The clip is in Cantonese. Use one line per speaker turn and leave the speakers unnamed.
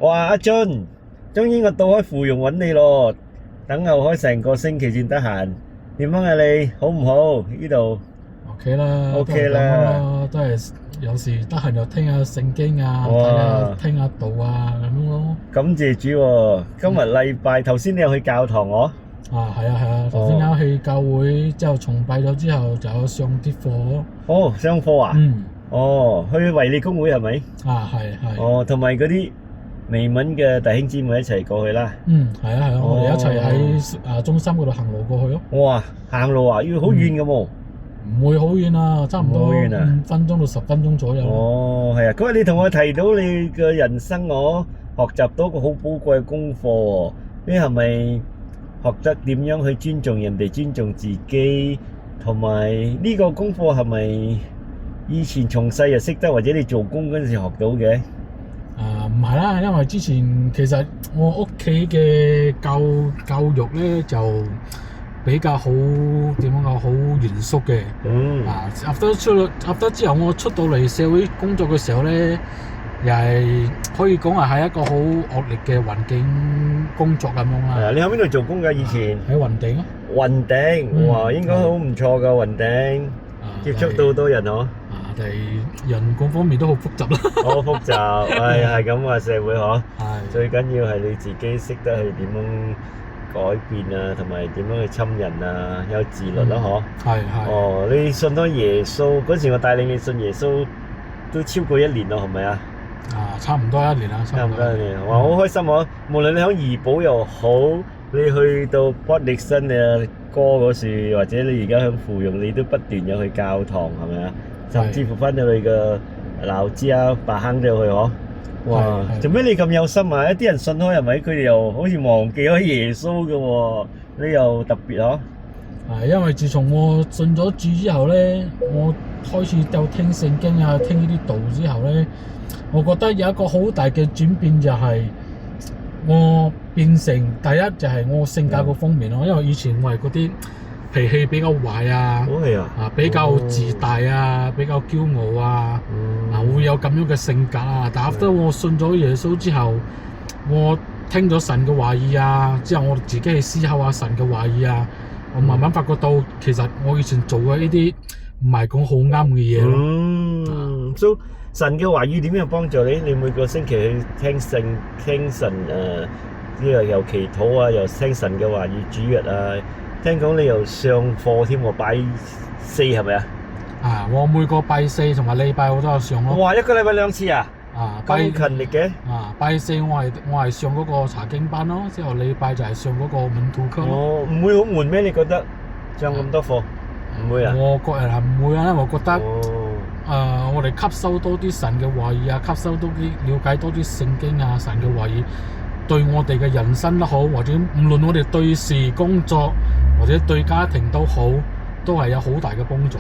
哇，阿俊，終於我到開芙蓉揾你咯，等候開成個星期先得閒。點樣啊你？好唔好？呢度
OK 啦
OK 啦，
都係有時得閒就聽下聖經啊，
哇
聽下道啊咁樣咯。
感謝主喎，今日禮拜頭先你有去教堂我？
係啊，頭先啱去教會之後崇拜咗之後就有上啲課。
哦，上課啊？哦，去維利公會係咪？
係。
哦，同埋嗰啲微文嘅弟兄姊妹一齊過去啦。
係啊，我哋一齊喺中心嗰度行路過去咯。
哇，行路啊，要好遠嘅喎。
唔會好遠啊，差唔多5分鐘到10分鐘左右。
哦，係啊，嗰日你同我提到你嘅人生，我學習到個好寶貴嘅功課喎。你係咪學得點樣去尊重人哋、尊重自己？同埋呢個功課係咪以前從細就識得，或者你做工嗰陣時學到嘅？
唔係啦，因為之前其實我屋企嘅教育咧就比較好點樣講，好嚴肅嘅。入得之後，我出到嚟社會工作嘅時候咧，又係可以講係喺一個好惡劣嘅環境工作咁樣啦。
係啊，你喺邊度做工㗎？以前
喺雲頂咯。
雲頂，哇，應該好唔錯㗎雲頂，接觸到好多人嗬。
但係人工方面都好複雜啦。
好複雜，係咁啊，社會嗬。
係。
最緊要係你自己識得去點樣改變啊，同埋點樣去侵人啊，有自律啦，嗬。
係。
哦，你信咗耶穌嗰時，我帶領你信耶穌都超過1年咯，係咪啊？
差唔多1年啦，
差唔多1年。哇，好開心啊！無論你喺怡保又好，你去到波力新嘅哥嗰處，或者你而家喺芙蓉，你都不斷有去教堂，係咪啊？甚至乎翻到去個鬧支啊、白坑都有去嗬。哇！做咩你咁有心啊？一啲人信開係咪？佢哋又好似忘記咗耶穌嘅喎，你又特別嗬。
因為自從我信咗主之後咧，我開始就聽聖經啊，聽呢啲道之後咧，我覺得有一個好大嘅轉變，就係我變成第一就係我性格嗰方面咯。因為以前我係嗰啲脾氣比較壞啊，比較自大啊，比較驕傲啊，會有咁樣嘅性格啊。但係當我信咗耶穌之後，我聽咗神嘅話語啊，之後我自己去思考下神嘅話語啊，我慢慢發覺到其實我以前做嘅呢啲唔係講好啱嘅嘢咯。
So 神嘅話語點樣幫助你？你每個星期去聽神呢個又祈禱啊，又聽神嘅話語主日啊。聽講你又上課添喎，拜4係咪啊？
我每個拜4同埋禮拜我都有上咯。
哇，一個禮拜2次啊？咁勤力嘅。
拜4我係上嗰個查經班咯，之後禮拜就係上嗰個門徒課。
唔會好悶咩？你覺得上咁多課？唔會啊？
我個人係唔會啊，因為我覺得我哋吸收多啲神嘅話語啊，吸收多啲了解多啲聖經啊，神嘅話語對我哋嘅人生都好，或者無論我哋對事工作或者對家庭都好，都係有好大嘅幫助。